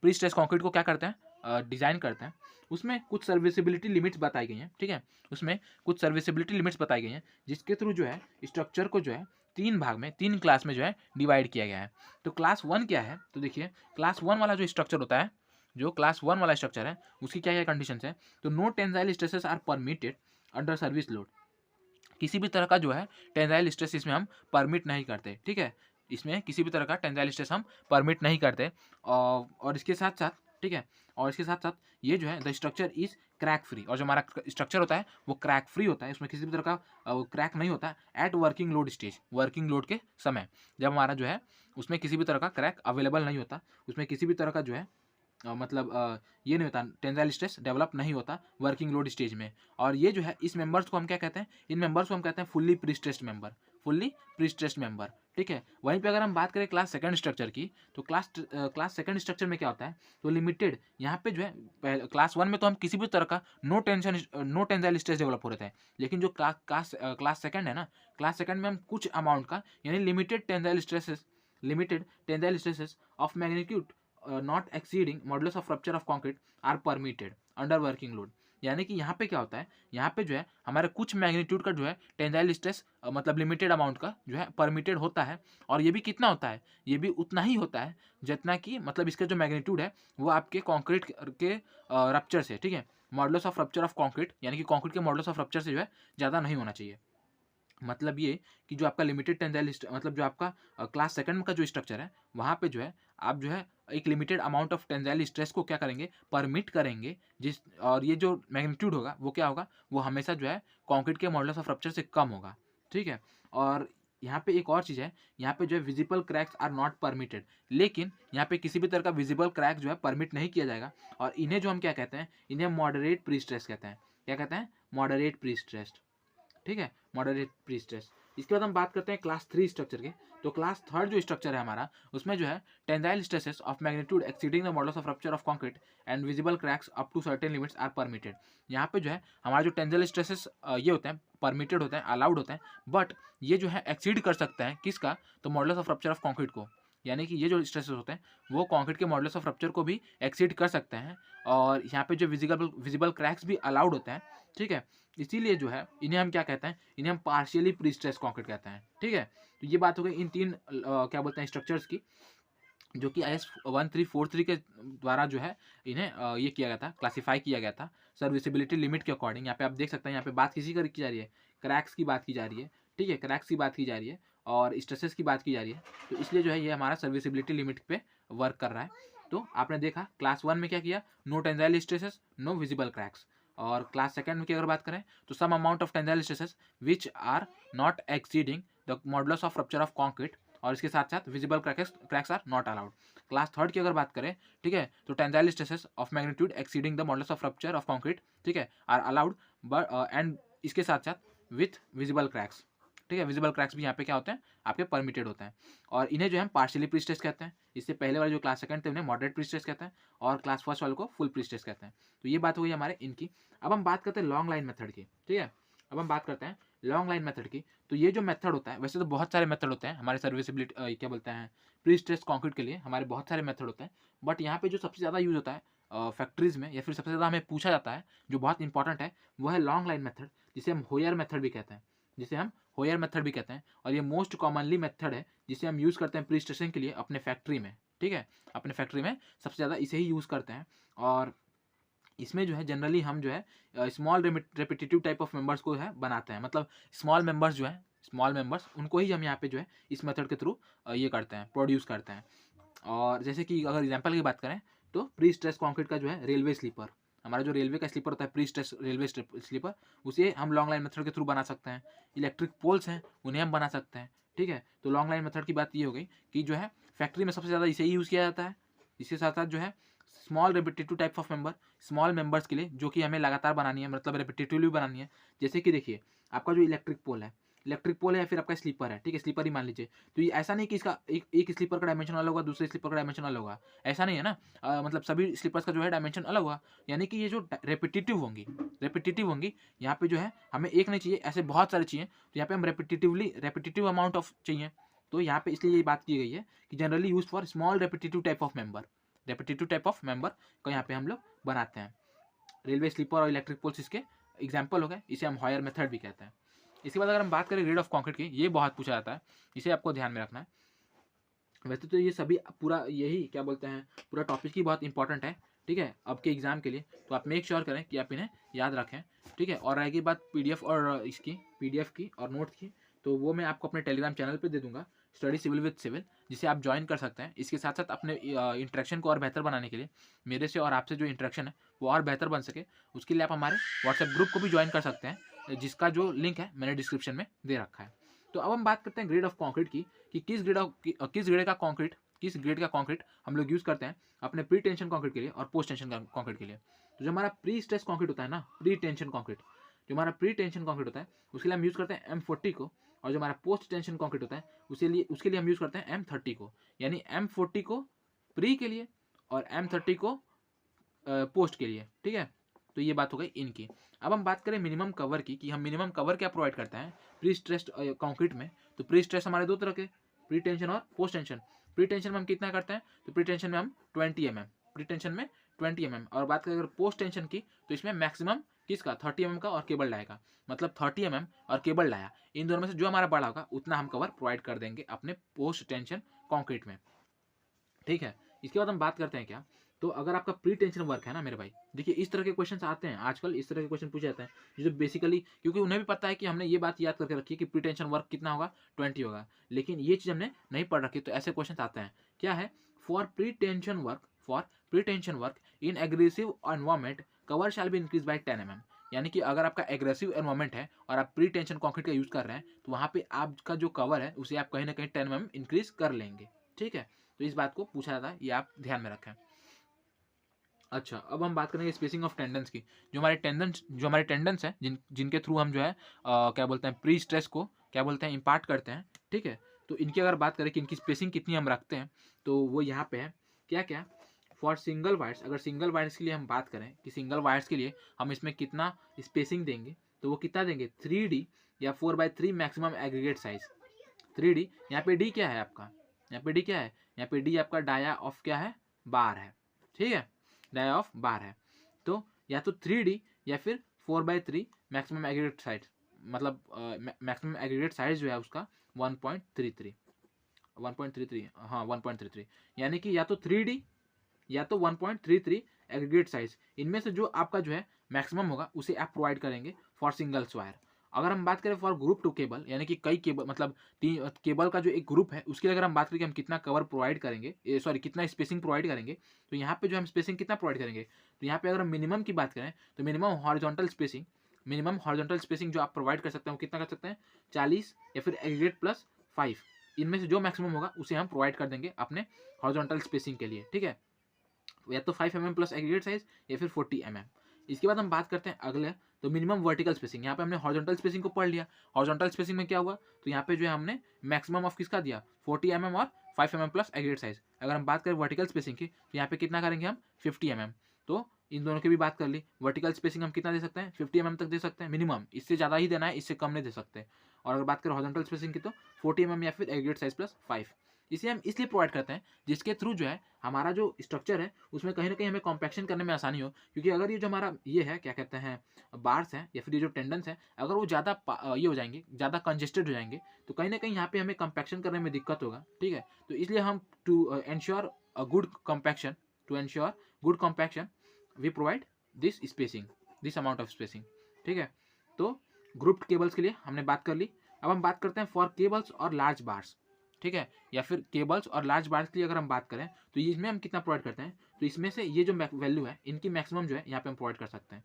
Speaker 1: प्री स्ट्रेस कंक्रीट को क्या करते हैं डिज़ाइन करते हैं, उसमें कुछ सर्विसिबिलिटी लिमिट्स बताई गई हैं, ठीक है, उसमें कुछ सर्विसिबिलिटी लिमिट्स बताई गई हैं जिसके थ्रू जो है स्ट्रक्चर को जो है 3 भाग में, 3 क्लास में जो है डिवाइड किया गया है। तो क्लास 1 क्या है, तो देखिए क्लास 1 वाला जो स्ट्रक्चर होता है, जो क्लास 1 वाला स्ट्रक्चर है उसकी क्या क्या कंडीशंस है, तो no tensile stresses are permitted under service load, किसी भी तरह का जो है टेंसाइल स्ट्रेस इसमें हम परमिट नहीं करते, ठीक है, इसमें किसी भी तरह का टेंसाइल स्ट्रेस हम परमिट नहीं करते, और इसके साथ साथ, ठीक है, और इसके साथ साथ ये जो है the structure is crack free, और जो हमारा स्ट्रक्चर होता है वो क्रैक फ्री होता है, इसमें किसी भी तरह का क्रैक नहीं होता at working load stage, working load के समय जब हमारा जो है उसमें किसी भी तरह का क्रैक अवेलेबल नहीं होता, उसमें किसी भी तरह का जो है मतलब ये नहीं होता, टेंसाइल स्ट्रेस डेवलप नहीं होता वर्किंग लोड स्टेज में। और ये जो है इस मेंबर्स को हम क्या कहते हैं, इन मेंबर्स को हम कहते हैं fully pre stressed member, fully prestressed member, ठीक है। वहीं पे अगर हम बात करें क्लास सेकंड स्ट्रक्चर की, तो क्लास सेकंड स्ट्रक्चर में क्या होता है, तो लिमिटेड यहाँ पे जो है क्लास 1 में तो हम किसी भी तरह का नो टेंसाइल स्ट्रेस डेवलप हो रहे थे, लेकिन जो क्लास सेकंड है ना, क्लास सेकंड में हम कुछ अमाउंट का यानी limited tensile stresses of magnitude not exceeding modulus of rupture of concrete are permitted under working load. यानी कि यहाँ पे क्या होता है, यहाँ पे जो है हमारे कुछ मैग्नीट्यूड का जो है टेंसाइल स्ट्रेस मतलब लिमिटेड अमाउंट का जो है परमिटेड होता है, और ये भी कितना होता है, ये भी उतना ही होता है जितना कि मतलब इसका जो मैग्नीट्यूड है वो आपके कंक्रीट के रप्चर से, ठीक है, modulus of rupture of concrete यानी कि कंक्रीट के मॉडुलस ऑफ रप्चर से जो है ज़्यादा नहीं होना चाहिए। मतलब ये कि जो आपका लिमिटेड टेंसाइल मतलब जो आपका क्लास सेकंड का जो स्ट्रक्चर है वहाँ पे जो है आप जो है एक limited amount of tensile stress को क्या करेंगे, परमिट करेंगे, जिस और ये जो मैग्नीट्यूड होगा वो क्या होगा, वो हमेशा जो है कंक्रीट के मॉडुलस ऑफ रप्चर से कम होगा, ठीक है। और यहाँ पे एक और चीज़ है, यहाँ पे जो है visible cracks are not permitted, लेकिन यहाँ पे किसी भी तरह का विजिबल क्रैक जो है परमिट नहीं किया जाएगा, और इन्हें जो हम क्या कहते हैं, इन्हें मॉडरेट प्री स्ट्रेस कहते हैं। क्या कहते हैं, मॉडरेट प्री स्ट्रेस, ठीक है, मॉडरेट प्री स्ट्रेस। इसके बाद हम बात करते हैं क्लास 3 स्ट्रक्चर के। तो क्लास थर्ड जो स्ट्रक्चर है हमारा, उसमें जो है tensile stresses of magnitude exceeding the modulus of rupture of concrete and visible cracks up to certain limits are permitted. यहाँ पे जो है हमारा जो टेंसाइल स्ट्रेसेस ये होते हैं परमिटेड होते हैं, अलाउड होते हैं, बट ये जो है एक्सीड कर सकते हैं किसका, तो modulus of rupture of concrete को। यानी कि ये जो स्ट्रेसेस होते हैं वो कंक्रीट के मॉडुलस ऑफ रप्चर को भी एक्सीड कर सकते हैं, और यहाँ पे जो विजिबल क्रैक्स भी अलाउड होते हैं, ठीक है। इसीलिए जो है इन्हें हम क्या कहते हैं, इन्हें हम पार्शियली प्री स्ट्रेस कंक्रीट कहते हैं, ठीक है। तो ये बात हो गई इन तीन क्या बोलते हैं स्ट्रक्चर्स की, जो कि IS 1343 के द्वारा जो है इन्हें ये किया गया था, क्लासीफाई किया गया था सर्विसिबिलिटी लिमिट के अकॉर्डिंग। यहाँ पे आप देख सकते हैं, यहाँ पे बात किसी की जा रही है, क्रैक्स की बात की जा रही है, ठीक है, क्रैक्स की बात की जा रही है और स्ट्रेसेस की बात की जा रही है, तो इसलिए जो है ये हमारा सर्विसिबिलिटी लिमिट पे वर्क कर रहा है। तो आपने देखा क्लास 1 में क्या किया, no tensile stresses no visible cracks, और क्लास सेकंड में की अगर बात करें तो some amount of tensile stresses which are not exceeding the modulus of rupture of concrete, और इसके साथ साथ visible cracks are not allowed. Class third की अगर बात करें, ठीक है, तो tensile stresses of magnitude exceeding the modulus of rupture of concrete, ठीक है, आर अलाउड बट एंड इसके साथ साथ विथ विजिबल क्रैक्स, ठीक है, विजिबल क्रैक्स भी यहाँ पे क्या होते हैं, आपके परमिटेड होते हैं, और इन्हें जो है हम पार्शियली प्री स्ट्रेस कहते हैं। इससे पहले वाले जो क्लास सेकंड थे उन्हें मॉडरेट प्री स्ट्रेस कहते हैं, और क्लास फर्स्ट वाले को फुल प्री स्ट्रेस कहते हैं। तो ये बात हो गई हमारे इनकी। अब हम बात करते हैं लॉन्ग लाइन मेथड की, ठीक है। अब हम बात करते हैं लॉन्ग लाइन मेथड की। तो ये जो मेथड होता है, वैसे तो बहुत सारे मेथड होते हैं हमारे सर्विसिबिलिटी क्या बोलते हैं प्री स्ट्रेस कंक्रीट के लिए, हमारे बहुत सारे मेथड होते हैं, बट यहाँ पे जो सबसे ज़्यादा यूज होता है फैक्ट्रीज में, या फिर सबसे ज़्यादा हमें पूछा जाता है, जो बहुत इंपॉर्टेंट है, वो है लॉन्ग लाइन मेथड, जिसे हम होयर मेथड भी कहते हैं, जिसे हम होयर मेथड भी कहते हैं। और ये मोस्ट कॉमनली मेथड है जिसे हम यूज़ करते हैं प्री स्ट्रेसिंग के लिए अपने फैक्ट्री में, ठीक है, अपने फैक्ट्री में सबसे ज़्यादा इसे ही यूज़ करते हैं। और इसमें जो है जनरली हम जो है small repetitive type of members को है बनाते हैं, मतलब स्मॉल मेंबर्स जो है, स्मॉल मेंबर्स उनको ही हम यहाँ पे जो है इस मेथड के थ्रू ये करते हैं, प्रोड्यूस करते हैं। और जैसे कि अगर एग्जांपल की बात करें तो प्री स्ट्रेस कंक्रीट का जो है रेलवे स्लीपर, हमारा जो रेलवे का स्लीपर होता है प्री स्ट्रेस रेलवे स्लीपर, उसे हम लॉन्ग लाइन मेथड के थ्रू बना सकते हैं। इलेक्ट्रिक पोल्स हैं उन्हें हम बना सकते हैं, ठीक है। तो लॉन्ग लाइन मेथड की बात ये हो गई कि जो है फैक्ट्री में सबसे ज़्यादा इसे ही यूज़ किया जाता है। इसके साथ साथ जो है small repetitive type of member, small members के लिए जो कि हमें लगातार बनानी है, मतलब रेपिटेटिवली बनानी है। जैसे कि देखिए आपका जो इलेक्ट्रिक पोल है या फिर आपका स्लीपर है, ठीक है, स्लीपर ही मान लीजिए, तो ये ऐसा नहीं कि इसका एक स्लीपर का डायमेंशन अलग होगा, दूसरे स्लीपर का डायमेंशन अलग होगा, ऐसा नहीं है ना। मतलब सभी स्लीपर्स का जो है डायमेंशन अलग होगा, यानी कि ये जो रेपिटेटिव होंगी यहाँ पे जो है हमें एक नहीं चाहिए, ऐसे बहुत सारे चाहिए, तो यहाँ पे हम रेपिटेटिव अमाउंट ऑफ चाहिए। तो यहाँ पे इसलिए ये बात की गई है कि generally use for small repetitive type of member को यहाँ पे हम लोग बनाते हैं। रेलवे स्लीपर और इलेक्ट्रिक पोल्स इसके एग्जाम्पल हो गए, इसे हम हॉयर मेथड भी कहते हैं। इसके बाद अगर हम बात करें ग्रेड ऑफ कंक्रीट की, ये बहुत पूछा जाता है, इसे आपको ध्यान में रखना है। वैसे तो ये सभी पूरा यही क्या बोलते हैं पूरा टॉपिक ही बहुत इंपॉर्टेंट है, ठीक है, आपके एग्जाम के लिए, तो आप मेक श्योर करें कि आप इन्हें याद रखें, ठीक है। और रहेगी बात पीडीएफ की और नोट्स की, तो वो मैं आपको अपने टेलीग्राम चैनल पे दे दूंगा, स्टडी सिविल विद सिविल, जिसे आप ज्वाइन कर सकते हैं। इसके साथ साथ अपने इंटरेक्शन को और बेहतर बनाने के लिए, मेरे से और आपसे जो इंटरेक्शन है वो और बेहतर बन सके, उसके लिए आप हमारे व्हाट्सएप ग्रुप को भी ज्वाइन कर सकते हैं, जिसका जो लिंक है मैंने डिस्क्रिप्शन में दे रखा है। तो अब हम बात करते हैं ग्रेड ऑफ कंक्रीट की, कि किस ग्रेड का कंक्रीट हम लोग यूज़ करते हैं अपने प्री टेंशन कंक्रीट के लिए और पोस्ट टेंशन कंक्रीट के लिए। तो जो हमारा प्री स्ट्रेस कंक्रीट होता है ना, प्री टेंशन कंक्रीट, जो हमारा प्री टेंशन कंक्रीट होता है, उसके लिए हम यूज़ करते हैं M40 को, और जो हमारा पोस्ट टेंशन कंक्रीट होता है उसके लिए हम यूज़ करते हैं M30 को, यानी M40 को प्री के लिए और M30 को पोस्ट के लिए, ठीक है। तो ये बात हो गई इनकी। अब हम बात करें मिनिमम कवर की, कि हम मिनिमम कवर क्या प्रोवाइड करते हैं प्री स्ट्रेस्ड कंक्रीट में। तो प्री स्ट्रेस हमारे दो तरह के, प्री टेंशन और पोस्ट टेंशन। प्री टेंशन में हम कितना करते हैं, तो प्री टेंशन में हम 20 mm, प्री टेंशन में 20 mm। और बात करें अगर पोस्ट टेंशन की, तो इसमें मैक्सिमम किसका 30 mm का और केबल डाया का, मतलब 30 mm और केबल डाया, इन दोनों में से जो हमारा बड़ा होगा उतना हम कवर प्रोवाइड कर देंगे अपने पोस्ट टेंशन कंक्रीट में, ठीक है। इसके बाद हम बात करते हैं क्या, तो अगर आपका प्री टेंशन वर्क है ना मेरे भाई, देखिए इस तरह के क्वेश्चन आते हैं आजकल, इस तरह के क्वेश्चन पूछे जाते हैं जो बेसिकली, क्योंकि उन्हें भी पता है कि हमने ये बात याद करके रखी है कि प्री टेंशन वर्क कितना होगा 20 होगा, लेकिन ये चीज़ हमने नहीं पढ़ रखी, तो ऐसे क्वेश्चन आते हैं। क्या है, for pre tension work in aggressive environment cover shall be increase by 10 mm। यानी कि अगर आपका एग्रेसिव एनवायरमेंट है और आप प्री टेंशन कॉन्क्रीट का यूज़ कर रहे हैं, तो वहाँ पे आपका जो कवर है उसे आप कहीं ना कहीं 10 mm इंक्रीज कर लेंगे, ठीक है। तो इस बात को पूछा जाता है, ये आप ध्यान में रखें। अच्छा, अब हम बात करेंगे स्पेसिंग ऑफ टेंडन्स की। जो हमारे टेंडन्स हैं जिनके थ्रू हम जो है क्या बोलते हैं प्री स्ट्रेस को क्या बोलते हैं इम्पार्ट करते हैं, ठीक है। तो इनकी अगर बात करें कि इनकी स्पेसिंग कितनी हम रखते हैं, तो वो यहाँ पे है क्या क्या, फॉर सिंगल वायर्स, अगर सिंगल वायर्स के लिए हम बात करें कि सिंगल वायर्स के लिए हम इसमें कितना स्पेसिंग देंगे, तो वो कितना देंगे 3D या 4x3 maximum aggregate size. 3D, यहाँ पे डी क्या है आपका, यहाँ पे डी क्या है, यहाँ पे डी आपका डाया ऑफ क्या है, बार है, ठीक है, डाया ऑफ बार है। तो या तो 3D या फिर 4x3 मैक्सिमम एग्रीगेट साइज, मतलब मैक्सिमम एग्रीगेट साइज जो है उसका 1.33, हाँ 1.33, यानी कि या तो 3D या तो 1.33 एग्रीगेट साइज, इनमें से जो आपका जो है मैक्सिमम होगा उसे आप प्रोवाइड करेंगे फॉर सिंगल्स वायर। अगर हम बात करें फॉर ग्रुप टू केबल, यानी कि कई केबल, मतलब तीन केबल का जो एक ग्रुप है उसके लिए अगर हम बात करें कि हम कितना कवर प्रोवाइड करेंगे, सॉरी कितना स्पेसिंग प्रोवाइड करेंगे, तो यहाँ पे जो हम स्पेसिंग कितना प्रोवाइड करेंगे, तो यहाँ पे अगर हम मिनिमम की बात करें तो मिनिमम हॉरिजॉन्टल स्पेसिंग जो आप प्रोवाइड कर सकते हैं वो कितना कर सकते हैं 40 या फिर एग्रीगेट प्लस 5, इनमें से जो मैक्सिमम होगा उसे हम प्रोवाइड कर देंगे अपने हॉरिजॉन्टल स्पेसिंग के लिए, ठीक है। या तो 5 mm प्लस एग्रीगेट साइज या फिर 40 mm। इसके बाद हम बात करते हैं अगले, तो मिनिमम वर्टिकल स्पेसिंग। यहाँ पे हमने हॉरिजॉन्टल स्पेसिंग को पढ़ लिया, हॉरिजॉन्टल स्पेसिंग में क्या हुआ, तो यहाँ पे जो है हमने मैक्सिमम ऑफ किसका दिया 40 mm और 5 mm प्लस एग्रीगेट साइज। अगर हम बात करें वर्टिकल स्पेसिंग की, तो यहाँ पे कितना करेंगे हम 50 mm। तो इन दोनों की भी बात कर ली, वर्टिकल स्पेसिंग हम कितना दे सकते हैं 50 mm तक दे सकते हैं मिनिमम, इससे ज़्यादा ही देना है, इससे कम नहीं दे सकते। और अगर बात करें हॉरिजॉन्टल स्पेसिंग की, तो 40 mm या फिर एग्रीगेट साइज प्लस 5। इसे हम इसलिए प्रोवाइड करते हैं जिसके थ्रू जो है हमारा जो स्ट्रक्चर है उसमें कहीं ना कहीं हमें कॉम्पैक्शन करने में आसानी हो, क्योंकि अगर ये जो हमारा ये है क्या कहते हैं बार्स हैं या फिर ये जो टेंडन्स हैं, अगर वो ज़्यादा ये हो जाएंगे, ज़्यादा कंजेस्टेड हो जाएंगे, तो कहीं ना कहीं यहाँ पे हमें कॉम्पैक्शन करने में दिक्कत होगा, ठीक है। तो इसलिए हम to ensure good compaction we provide this amount of spacing, ठीक है। तो ग्रुप्ड केबल्स के लिए हमने बात कर ली। अब हम बात करते हैं फॉर केबल्स और लार्ज बार्स, ठीक है, या फिर केबल्स और लार्ज बार्स के लिए अगर हम बात करें तो इसमें हम कितना प्रोवाइड करते हैं, तो इसमें से ये जो वैल्यू है इनकी मैक्सिमम जो है यहाँ पे हम प्रोवाइड कर सकते हैं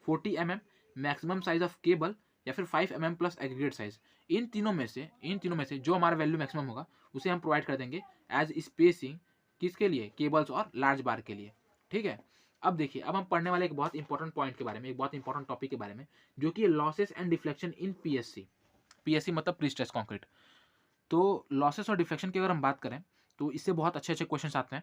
Speaker 1: 40 mm maximum size of cable या फिर 5 mm प्लस एग्रीगेट साइज। इन तीनों में से जो हमारा वैल्यू मैक्सिमम होगा उसे हम प्रोवाइड कर देंगे एज स्पेसिंग, किसके लिए, केबल्स और लार्ज बार के लिए, ठीक है। अब देखिए, अब हम पढ़ने वाले एक बहुत इंपॉर्टेंट पॉइंट के बारे में, एक बहुत इंपॉर्टेंट टॉपिक के बारे में, जो कि losses and deflection in PSC मतलब प्री स्ट्रेस कंक्रीट। तो लॉसेस और डिफ्लेक्शन की अगर हम बात करें तो इससे बहुत अच्छे अच्छे क्वेश्चंस आते हैं,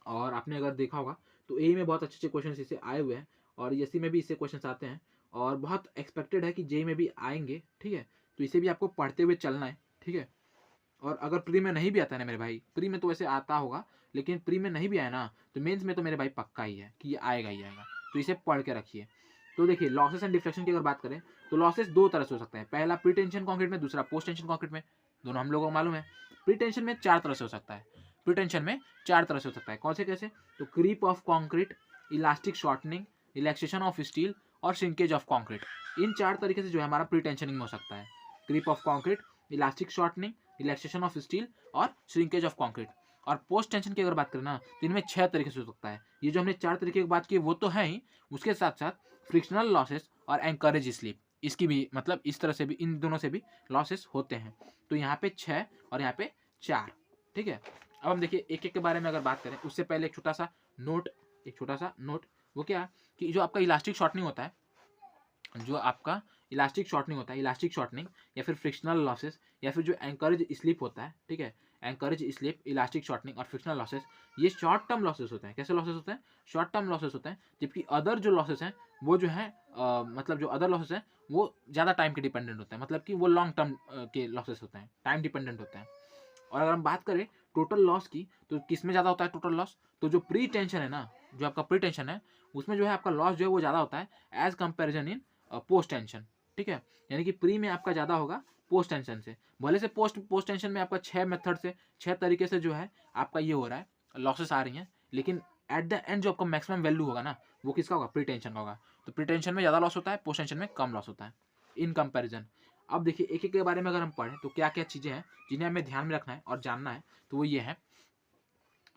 Speaker 1: और आपने अगर देखा होगा तो ए में बहुत अच्छे अच्छे क्वेश्चंस इससे आए हुए हैं, और एससी में भी इससे क्वेश्चंस आते हैं, और बहुत एक्सपेक्टेड है कि जे में भी आएंगे, ठीक है। तो इसे भी आपको पढ़ते हुए चलना है, ठीक है। और अगर प्री में नहीं भी आता है ना मेरे भाई, प्री में तो वैसे आता होगा, लेकिन प्री में नहीं भी आया ना तो मेंस में तो मेरे भाई पक्का ही है कि ये आएगा ही आएगा, तो इसे पढ़ के रखिए। तो देखिए, लॉसेस एंड डिफ्लेक्शन की अगर बात करें तो लॉसेस दो तरह से हो सकते हैं, पहला प्री टेंशन कंक्रीट में, दूसरा पोस्ट टेंशन कंक्रीट में, दोनों हम लोगों को मालूम है। प्री टेंशन में 4 तरह से हो सकता है, कौन से कैसे, तो creep of concrete, elastic shortening, relaxation of steel और श्रिंकेज ऑफ कंक्रीट। इन 4 तरीके से जो है हमारा प्री टेंशनिंग में हो सकता है, creep of concrete, elastic shortening, relaxation of steel और श्रिंकेज ऑफ कंक्रीट। और पोस्ट टेंशन की अगर बात करें ना तो इनमें 6 तरीके से हो सकता है। ये जो हमने 4 तरीके की बात की वो तो है ही, उसके साथ साथ फ्रिक्शनल लॉसेस और एंकरेज स्लिप, इसकी भी मतलब इस तरह से भी, इन दोनों से भी लॉसेस होते हैं। तो यहाँ पे 6 और यहाँ पे 4, ठीक है। अब हम देखिए एक एक के बारे में अगर बात करें, उससे पहले एक छोटा सा नोट, वो क्या कि जो आपका इलास्टिक शॉर्टनिंग होता है, जो आपका इलास्टिक शॉर्टनिंग होता है, इलास्टिक शॉर्टनिंग या फिर फ्रिक्शनल लॉसेस या फिर जो एंकरेज स्लिप होता है, ठीक है, एंकरेज स्लिप, इलास्टिक शॉर्टनिंग और फ्रिक्शनल लॉसेस, ये शॉर्ट टर्म लॉसेस होते हैं। कैसे लॉसेस होते हैं? शॉर्ट टर्म लॉसेस होते हैं। जबकि अदर जो लॉसेस हैं वो जो है मतलब जो अदर लॉसेस हैं वो ज़्यादा टाइम के डिपेंडेंट होते हैं, मतलब कि वो लॉन्ग टर्म के लॉसेस होते हैं, टाइम डिपेंडेंट होते हैं। और अगर हम बात करें टोटल लॉस की, तो किस में ज़्यादा होता है टोटल लॉस? तो जो प्री टेंशन है ना, जो आपका प्री टेंशन है, उसमें जो है आपका लॉस जो है वो ज़्यादा होता है as comparison in post tension, ठीक है। यानी कि प्री में आपका ज़्यादा होगा पोस्ट टेंशन से। भले से पोस्ट टेंशन में आपका 6 मेथड से, 6 तरीके से जो है आपका ये हो रहा है, लॉसेस आ रही हैं, लेकिन एट द एंड जो आपका मैक्सिमम वैल्यू होगा ना, वो किसका होगा? प्री टेंशन का होगा। तो प्री टेंशन में ज़्यादा लॉस होता है, पोस्ट टेंशन में कम लॉस होता है इन कंपेरिजन। अब देखिए एक एक के बारे में अगर हम पढ़ें तो क्या क्या चीज़ें हैं जिन्हें हमें ध्यान में रखना है और जानना है, तो वो ये है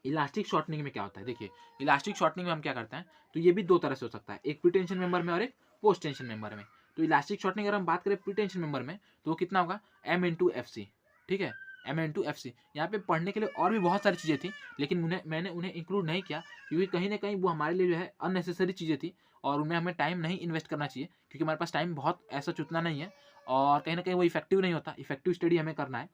Speaker 1: इलास्टिक शॉर्टनिंग में क्या होता है। देखिए इलास्टिक शॉर्टनिंग में हम क्या करते हैं, तो ये भी दो तरह से हो सकता है, एक प्री टेंशन मेंबर में और एक पोस्ट टेंशन मेंबर में। तो इलास्टिक शॉर्टनिंग अगर हम बात करें प्री टेंशन मेंबर में, तो वो कितना होगा? M/FC, ठीक है, M/FC। यहाँ पे पढ़ने के लिए और भी बहुत सारी चीज़ें थी, लेकिन मैंने उन्हें इंक्लूड नहीं किया, क्योंकि कहीं ना कहीं वो हमारे लिए जो है अननेसेसरी चीज़ें थी और उनमें हमें टाइम नहीं इन्वेस्ट करना चाहिए, क्योंकि हमारे पास टाइम बहुत ऐसा उतना नहीं है और कहीं ना कहीं वो इफेक्टिव नहीं होता। इफेक्टिव स्टडी हमें करना है,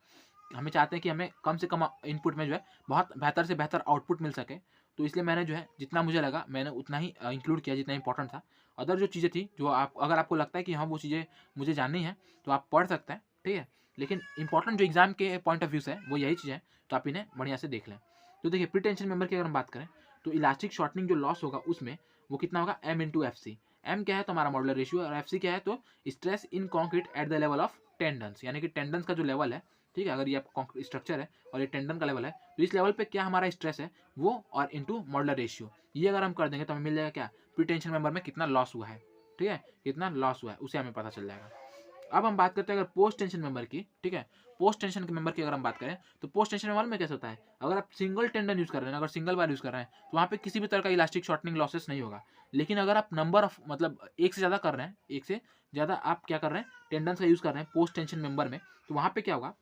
Speaker 1: हमें चाहते हैं कि हमें कम से कम इनपुट में जो है बहुत बेहतर से बेहतर आउटपुट मिल सके। तो इसलिए मैंने जो है जितना मुझे लगा मैंने उतना ही इंक्लूड किया जितना इंपॉर्टेंट था। अदर जो चीज़ें थी, जो आप अगर आपको लगता है कि हाँ वो चीज़ें मुझे जाननी है, तो आप पढ़ सकते हैं, ठीक है। लेकिन इंपॉर्टेंट जो एग्जाम के पॉइंट ऑफ व्यू से है वो यही चीज़ है, तो आप इन्हें बढ़िया से देख लें। तो देखिए प्री टेंशन मेंबर की अगर हम बात करें, तो इलास्टिक शॉर्टनिंग जो लॉस होगा उसमें वो कितना होगा? M/FC। एम क्या है? तो हमारा मॉडुलर रेशियो, और FC क्या है? तो stress in concrete at the level of tendons, यानी कि टेंडेंस का जो लेवल है, ठीक है, अगर ये आपका स्ट्रक्चर है और ये टेंडन का लेवल है, तो इस लेवल पे क्या हमारा स्ट्रेस है वो, और इनटू मॉडुलर रेशियो, ये अगर हम कर देंगे तो हमें मिल जाएगा क्या? प्री टेंशन मेंबर में कितना लॉस हुआ है, ठीक है, कितना लॉस हुआ है उसे हमें पता चल जाएगा। अब हम बात करते हैं अगर पोस्ट टेंशन मेंबर की, ठीक है, पोस्ट टेंशन के मेंबर की अगर हम बात करें, तो पोस्ट टेंशन मेंबर में कैसे होता है? अगर आप सिंगल टेंडन यूज कर रहे हैं, अगर सिंगल बार यूज कर रहे हैं, तो वहाँ पे किसी भी तरह का इलास्टिक शॉर्टनिंग लॉसेस नहीं होगा। लेकिन अगर आप नंबर ऑफ मतलब एक से ज़्यादा कर रहे हैं, एक से ज़्यादा आप क्या कर रहे हैं, टेंडन्स का यूज कर रहे हैं पोस्ट टेंशन मेंबर में, तो वहाँ पे क्या होगा?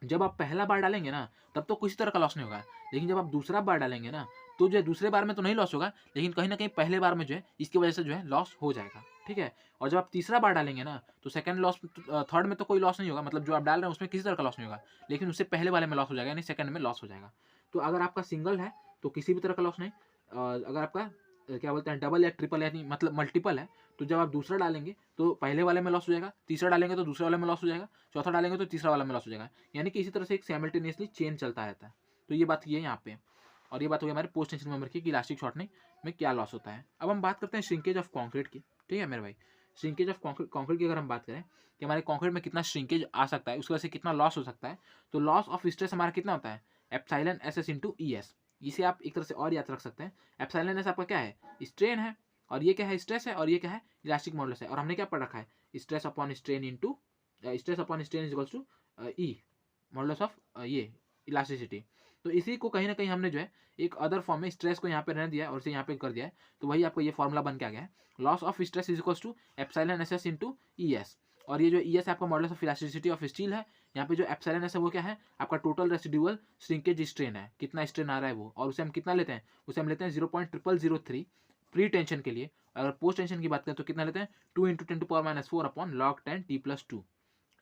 Speaker 1: जब आप पहला बार डालेंगे ना, तब तो किसी तरह का लॉस नहीं होगा, लेकिन जब आप दूसरा बार डालेंगे ना, तो जो है दूसरे बार में तो नहीं लॉस होगा, लेकिन कहीं न कहीं पहले बार में जो है इसकी वजह से जो है लॉस हो जाएगा, ठीक है। और जब आप तीसरा बार डालेंगे ना, तो सेकंड लॉस थर्ड में तो कोई लॉस नहीं होगा, मतलब जो आप डाल रहे हैं उसमें किसी तरह का लॉस नहीं होगा, लेकिन उससे पहले वाले में लॉस हो जाएगा, यानी सेकंड में लॉस हो जाएगा। तो अगर आपका सिंगल है तो किसी भी तरह का लॉस नहीं, अगर आपका क्या बोलते हैं डबल या ट्रिपल यानी मतलब मल्टीपल है, तो जब आप दूसरा डालेंगे तो पहले वाले में लॉस हो जाएगा, तीसरा डालेंगे तो दूसरे वाले में लॉस हो जाएगा, चौथा डालेंगे तो तीसरा वाला में लॉस हो जाएगा, यानी कि इसी तरह से एक साइमल्टेनियसली चेन चलता रहता है। तो ये बात ये है यहाँ पे, और ये बात हो गई हमारे पोस्ट टेंशन मेंबर की कि इलास्टिक शॉर्टनिंग में क्या लॉस होता है। अब हम बात करते हैं श्रिंकेज ऑफ कॉन्क्रीट की, ठीक है मेरे भाई। श्रिंकेज ऑफ कॉन्क्रीट की अगर हम बात करें कि हमारे कॉन्क्रीट में कितना श्रिंकेज आ सकता है, उसकी वजह से कितना लॉस हो सकता है, तो लॉस ऑफ स्ट्रेस हमारा कितना होता है? Epsilon SS into ES। इसे आप एक तरह से और याद रख सकते हैं। एप्सिलॉन एस आपका क्या है? स्ट्रेन है, और ये क्या है? स्ट्रेस है, और ये क्या है? इलास्टिक मॉडुलस है। और हमने क्या पढ़ रखा है? Stress upon strain into stress upon strain is equals to E modulus of ये इलास्टिसिटी। तो इसी को कहीं ना कहीं हमने जो है एक अदर फॉर्म में स्ट्रेस को यहाँ पे रहने दिया है और इसे यहाँ पे कर दिया है, तो वही आपको ये फॉर्मूला बन के आ गया है। Loss of stress is equals to epsilon SS into ES। और ये जो ES आपका modulus of elasticity of steel है, यहाँ पे जो एप्सिलॉन S है वो क्या है? आपका टोटल रेसिडुअल श्रिंकेज स्ट्रेन है, कितना स्ट्रेन आ रहा है वो, और उसे हम कितना लेते हैं? उसे हम लेते हैं 0.0003 प्री टेंशन के लिए। अगर पोस्ट टेंशन की बात करें तो कितना लेते हैं? 2 × 10⁻⁴ अपॉन log 10 T+2,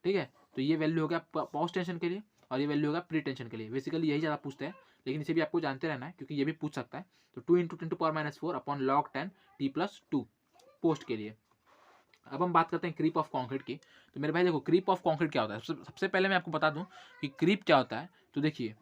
Speaker 1: ठीक है। तो ये वैल्यू हो गया पोस्ट टेंशन के लिए, और ये वैल्यू होगा प्री टेंशन के लिए। बेसिकली यही ज़्यादा पूछते हैं, लेकिन इसे भी आपको जानते रहना है क्योंकि ये भी पूछ सकता है। तो 2 × 10⁻⁴ अपॉन log 10 T+2 पोस्ट के लिए। अब हम बात करते हैं क्रीप ऑफ कॉन्क्रीट की। तो मेरे भाई देखो क्रीप ऑफ कॉन्क्रीट क्या होता है, सबसे पहले मैं आपको बता दूं कि क्रीप क्या होता है। तो देखिए,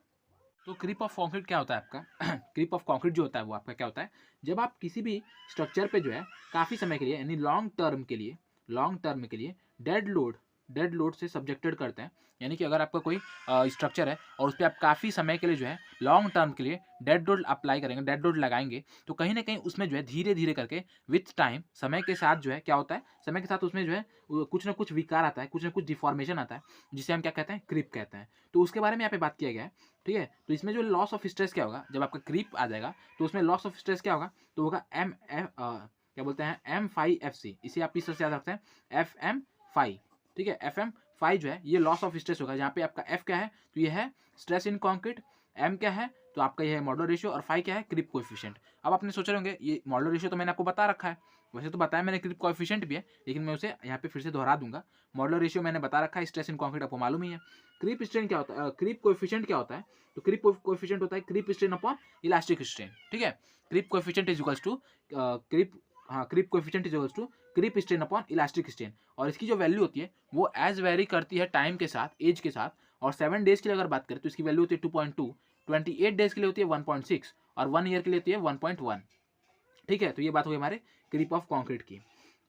Speaker 1: तो क्रीप ऑफ कॉन्क्रीट क्या होता है आपका क्रीप ऑफ कॉन्क्रीट जो होता है वो आपका क्या होता है, जब आप किसी भी स्ट्रक्चर पे जो है काफ़ी समय के लिए यानी लॉन्ग टर्म के लिए डेड लोड से सब्जेक्टेड करते हैं। यानी कि अगर आपका कोई स्ट्रक्चर है और उस पर आप काफ़ी समय के लिए जो है लॉन्ग टर्म के लिए डेड लोड अप्लाई करेंगे, डेड लोड लगाएंगे, तो कहीं ना कहीं उसमें जो है धीरे धीरे करके विथ टाइम, समय के साथ जो है क्या होता है, समय के साथ उसमें जो है कुछ ना कुछ विकार आता है, कुछ ना कुछ डिफॉर्मेशन आता है, जिसे हम क्या कहते हैं? क्रीप कहते हैं। तो उसके बारे में यहाँ पे बात किया गया है, ठीक है। तो इसमें जो लॉस ऑफ स्ट्रेस क्या होगा, जब आपका क्रीप आ जाएगा तो उसमें लॉस ऑफ स्ट्रेस क्या होगा? तो होगा क्या बोलते हैं? M5FC। इसे आप इस तरह से याद रखते हैं FM5, ठीक है। FM5 जो है ये लॉस ऑफ स्ट्रेस होगा, जहाँ पे आपका F क्या है? तो ये है स्ट्रेस इन कॉन्क्रीट, M क्या है? तो आपका ये है मॉडुलर रेशियो, और फाई क्या है? Creep coefficient. अब आपने सोच रहे होंगे ये मॉडुलर रेशियो तो मैंने आपको बता रखा है, वैसे तो बताया मैंने क्रीप कोएफिशिएंट भी है, लेकिन मैं उसे यहाँ पे फिर से दोहरा दूंगा। मॉडुलर रेशियो मैंने बता रखा है, स्ट्रेस इन कंक्रीट आपको मालूम ही है। क्रीप स्ट्रेन क्या होता है, क्रीप कोएफिशिएंट क्या होता है, तो क्रीप कोएफिशिएंट होता है creep strain upon elastic strain, ठीक है। Creep coefficient is equals to creep coefficient is equals to creep strain upon elastic strain, और इसकी जो वैल्यू होती है वो एज वेरी करती है टाइम के साथ, एज के साथ। और 7 डेज के लिए अगर बात करें तो इसकी वैल्यू होती है 2.2, 28 डेज के लिए होती है 1.6 और 1 ईयर के लिए होती है 1.1, ठीक है। तो ये बात हो गई हमारे क्रीप ऑफ कॉन्क्रीट की,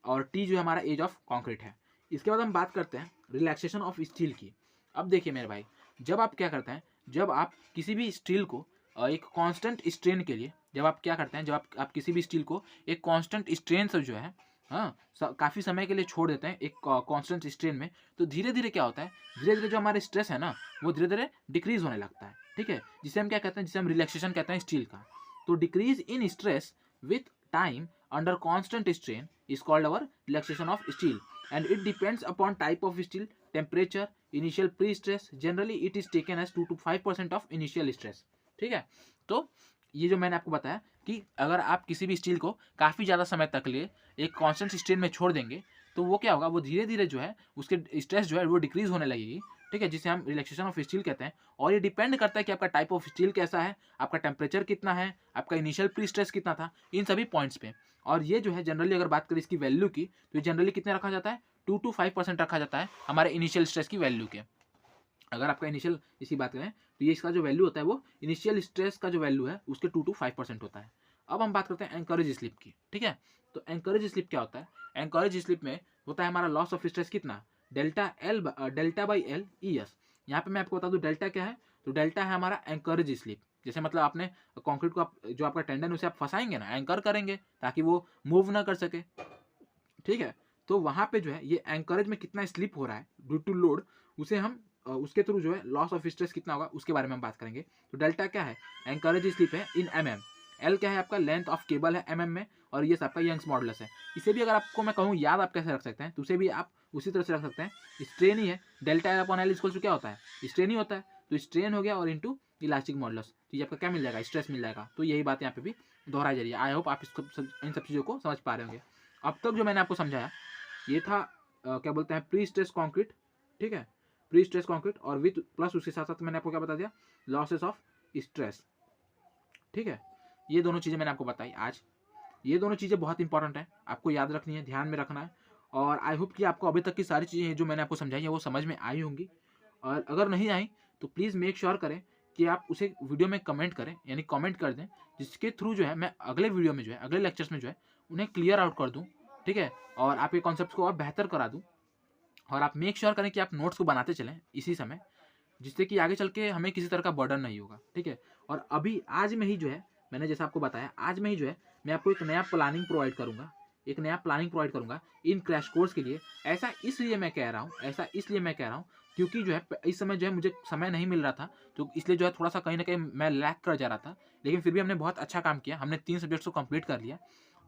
Speaker 1: और टी जो है हमारा एज ऑफ कॉन्क्रीट है। इसके बाद हम बात करते हैं रिलैक्सेशन ऑफ स्टील की। अब देखिए मेरे भाई, जब आप क्या करते हैं, जब आप किसी भी स्टील को एक कांस्टेंट स्ट्रेन के लिए, जब आप क्या करते हैं, जब आप किसी भी स्टील को एक कांस्टेंट स्ट्रेन से जो है काफ़ी समय के लिए छोड़ देते हैं एक कांस्टेंट स्ट्रेन में, तो धीरे धीरे क्या होता है, धीरे धीरे जो हमारे स्ट्रेस है ना वो धीरे धीरे डिक्रीज होने लगता है, ठीक है। जिसे हम क्या कहते हैं, जिसे हम रिलैक्सेशन कहते हैं स्टील का। तो decrease in stress with time under constant strain is called our relaxation of steel, and it depends upon type of steel, temperature, initial pre-stress. Generally it is taken as 2 to 5% of initial stress, ठीक है। तो ये जो मैंने आपको बताया कि अगर आप किसी भी स्टील को काफ़ी ज़्यादा समय तक लिए एक कांस्टेंट स्ट्रेन में छोड़ देंगे तो वो क्या होगा, वो धीरे धीरे जो है उसके स्ट्रेस जो है वो डिक्रीज होने लगेगी, ठीक है, जिसे हम रिलैक्सेशन ऑफ स्टील कहते हैं। और ये डिपेंड करता है कि आपका टाइप ऑफ स्टील कैसा है, आपका टेम्परेचर कितना है, आपका इनिशियल प्री स्ट्रेस कितना था, इन सभी पॉइंट्स पे। और ये जो है जनरली अगर बात करें इसकी वैल्यू की, तो ये जनरली कितने रखा जाता है, 2 to 5% रखा जाता है हमारे इनिशियल स्ट्रेस की वैल्यू के। अगर आपका इनिशियल इसकी बात करें तो ये इसका जो वैल्यू होता है वो इनिशियल स्ट्रेस का जो वैल्यू है उसके 2 to 5% होता है। अब हम बात करते हैं एंकरेज स्लिप की, ठीक है। तो एंकरेज स्लिप क्या होता है, एंकरेज स्लिप में होता है हमारा लॉस ऑफ स्ट्रेस कितना, delta by L E S. यहाँ पे मैं आपको बता दूं डेल्टा क्या है, तो डेल्टा है हमारा एंकरेज स्लिप। जैसे मतलब आपने कंक्रीट को जो आपका टेंडन उसे आप फंसाएंगे ना, एंकर करेंगे ताकि वो मूव ना कर सके, ठीक है। तो वहाँ पे जो है ये एंकरेज में कितना स्लिप हो रहा है ड्यू टू लोड, उसे हम उसके थ्रू जो है लॉस ऑफ स्ट्रेस कितना होगा उसके बारे में हम बात करेंगे। तो डेल्टा क्या है, एंकरेज स्लिप है इन mm, एल क्या है आपका लेंथ ऑफ केबल है mm में, और ये आपका यंग्स मॉडुलस है। इसे भी अगर आपको मैं कहूँ याद आप कैसे रख सकते हैं, तो उसे भी आप उसी तरह से रख सकते हैं, स्ट्रेन ही है, delta L upon L equal to क्या होता है, स्ट्रेन ही होता है। तो स्ट्रेन हो गया और इनटू इलास्टिक मॉडुलस, तो ये आपका क्या मिल जाएगा, स्ट्रेस मिल जाएगा। तो यही बात यहाँ पे भी दोहराई जा रही है। आई होप आप इन सब चीज़ों को समझ पा रहे होंगे। अब तक जो मैंने आपको समझाया ये था क्या बोलते हैं प्री स्ट्रेस कॉन्क्रीट, ठीक है, प्री स्ट्रेस कॉन्क्रीट, और विथ प्लस उसके साथ साथ मैंने आपको क्या बता दिया, लॉसेस ऑफ स्ट्रेस, ठीक है। ये दोनों चीज़ें मैंने आपको बताई आज। ये दोनों चीज़ें बहुत इंपॉर्टेंट है, आपको याद रखनी है, ध्यान में रखना है। और आई होप कि आपको अभी तक की सारी चीज़ें जो मैंने आपको समझाई है वो समझ में आई होंगी, और अगर नहीं आई तो प्लीज़ मेक श्योर करें कि आप उसे वीडियो में कमेंट करें, यानी कमेंट कर दें, जिसके थ्रू जो है मैं अगले वीडियो में जो है, अगले लेक्चर्स में जो है उन्हें क्लियर आउट कर दूँ, ठीक है, और आपके कॉन्सेप्ट को और बेहतर करा दूँ। और आप मेक श्योर करें कि आप नोट्स को बनाते चलें इसी समय, जिससे कि आगे चल के हमें किसी तरह का बर्डन नहीं होगा, ठीक है। और अभी आज में ही जो है मैंने जैसा आपको बताया, आज में ही जो है मैं आपको एक नया प्लानिंग प्रोवाइड करूँगा, एक नया प्लानिंग प्रोवाइड करूँगा इन क्रैश कोर्स के लिए। ऐसा इसलिए मैं कह रहा हूँ क्योंकि जो है इस समय जो है मुझे समय नहीं मिल रहा था, तो इसलिए जो है थोड़ा सा कहीं ना कहीं मैं लैग कर जा रहा था, लेकिन फिर भी हमने बहुत अच्छा काम किया, हमने 3 सब्जेक्ट्स को कंप्लीट कर लिया,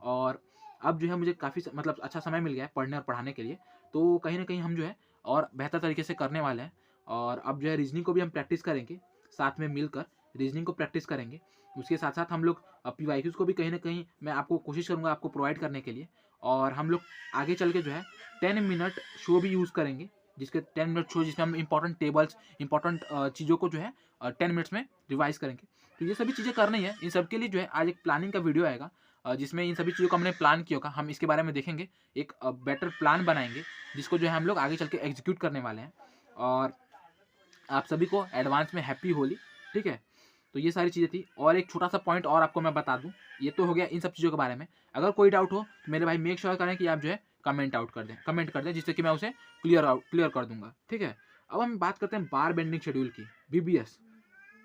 Speaker 1: और अब जो है मुझे काफ़ी मतलब अच्छा समय मिल गया है पढ़ने और पढ़ाने के लिए। तो कहीं ना कहीं हम जो है और बेहतर तरीके से करने वाले हैं। और अब जो है रीजनिंग को भी हम प्रैक्टिस करेंगे, साथ में मिलकर रीजनिंग को प्रैक्टिस करेंगे। उसके साथ साथ हम लोग PYQs को भी कहीं ना कहीं मैं आपको कोशिश करूँगा आपको प्रोवाइड करने के लिए। और हम लोग आगे चल के जो है 10 मिनट शो भी यूज़ करेंगे, जिसके 10 मिनट शो जिसमें हम इंपॉर्टेंट टेबल्स, इंपॉर्टेंट चीज़ों को जो है 10 मिनट्स में रिवाइज करेंगे। तो ये सभी चीज़ें करनी है, इन सब के लिए जो है आज एक प्लानिंग का वीडियो आएगा, जिसमें इन सभी चीज़ों को हमने प्लान किया होगा, हम इसके बारे में देखेंगे, एक बेटर प्लान बनाएंगे जिसको जो है हम लोग आगे चल के एग्जीक्यूट करने वाले हैं। और आप सभी को एडवांस में हैप्पी होली, ठीक है। तो ये सारी चीज़ें थी, और एक छोटा सा पॉइंट और आपको मैं बता दूं, ये तो हो गया इन सब चीज़ों के बारे में। अगर कोई डाउट हो तो मेरे भाई मेक श्योर करें कि आप जो है कमेंट कर दें, जिससे कि मैं उसे क्लियर कर दूंगा, ठीक है। अब हम बात करते हैं बार बेंडिंग शेड्यूल की,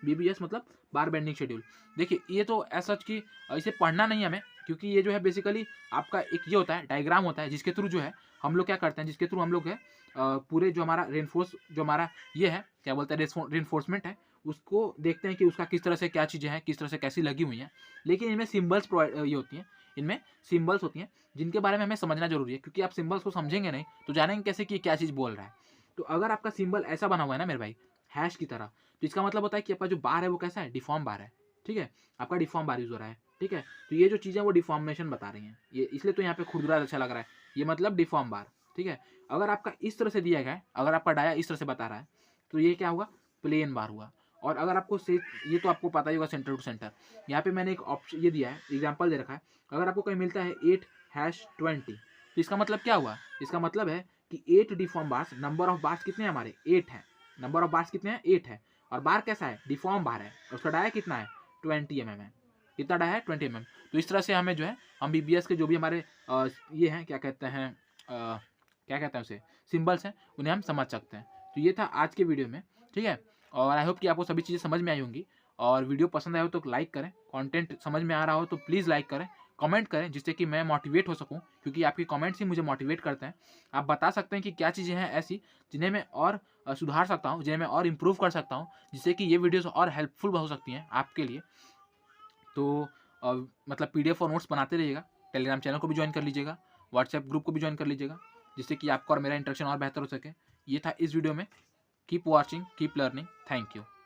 Speaker 1: BBS मतलब बार बेंडिंग शेड्यूल। देखिए ये तो ऐसा कि इसे पढ़ना नहीं है हमें, क्योंकि ये जो है बेसिकली आपका एक ये होता है, डायग्राम होता है, जिसके थ्रू जो है हम लोग क्या करते हैं, जिसके थ्रू हम लोग है पूरे जो हमारा जो हमारा ये है क्या बोलते हैं रेनफोर्समेंट है, उसको देखते हैं कि उसका किस तरह से क्या चीज़ें हैं, किस तरह से कैसी लगी हुई हैं। लेकिन इनमें सिम्बल्स ये होती हैं, इनमें सिम्बल्स होती हैं जिनके बारे में हमें समझना जरूरी है, क्योंकि आप सिम्बल्स को समझेंगे नहीं तो जानेंगे कैसे कि क्या चीज़ बोल रहा है। तो अगर आपका सिंबल ऐसा बना हुआ है ना मेरे भाई, हैश की तरह, तो इसका मतलब होता है कि आपका जो बार है वो कैसा है, डिफॉर्म बार है, ठीक है, आपका डिफॉर्म बार यूज हो रहा है। ठीक है। तो ये जो चीज़ें वो डिफॉर्मेशन बता रही हैं, ये इसलिए तो यहाँ पे खुरदुरा अच्छा लग रहा है, ये मतलब डिफॉर्म बार, ठीक है। अगर आपका इस तरह से दिया गया है, अगर आपका डाया इस तरह से बता रहा है, तो ये क्या हुआ, प्लेन बार हुआ। और अगर आपको से ये तो आपको पता ही होगा सेंटर टू सेंटर, यहाँ पे मैंने एक ऑप्शन ये दिया है, एग्जाम्पल दे रखा है, अगर आपको कहीं मिलता है 8#20, तो इसका मतलब क्या हुआ, इसका मतलब है कि 8 deform bars, number of bars कितने हैं हमारे, 8 है, नंबर ऑफ बार्स कितने हैं, 8 है, और बार कैसा है, डिफॉर्म बार है, और उसका डाया कितना है, 20 mm है, कितना डाया है, 20 mm। तो इस तरह से हमें जो है, हम BBS के जो भी हमारे ये हैं, क्या कहते हैं, क्या कहते हैं उसे, सिंबल्स हैं, उन्हें हम समझ सकते हैं। तो ये था आज के वीडियो में, ठीक है। और आई होप कि आपको सभी चीज़ें समझ में आई होंगी, और वीडियो पसंद आया हो तो लाइक करें, कंटेंट समझ में आ रहा हो तो प्लीज़ लाइक करें, कमेंट करें, जिससे कि मैं मोटिवेट हो सकूं, क्योंकि आपके कमेंट्स ही मुझे मोटिवेट करते हैं। आप बता सकते हैं कि क्या चीज़ें हैं ऐसी जिन्हें मैं और सुधार सकता हूं, जिन्हें मैं और इम्प्रूव कर सकता हूं, जिससे कि ये वीडियोस और हेल्पफुल हो सकती हैं आपके लिए। तो मतलब PDF और नोट्स बनाते रहिएगा, टेलीग्राम चैनल को भी ज्वाइन कर लीजिएगा, व्हाट्सएप ग्रुप को भी ज्वाइन कर लीजिएगा, जिससे कि आपका और मेरा इंटरेक्शन और बेहतर हो सके। ये था इस वीडियो में। Keep watching, keep learning, thank you.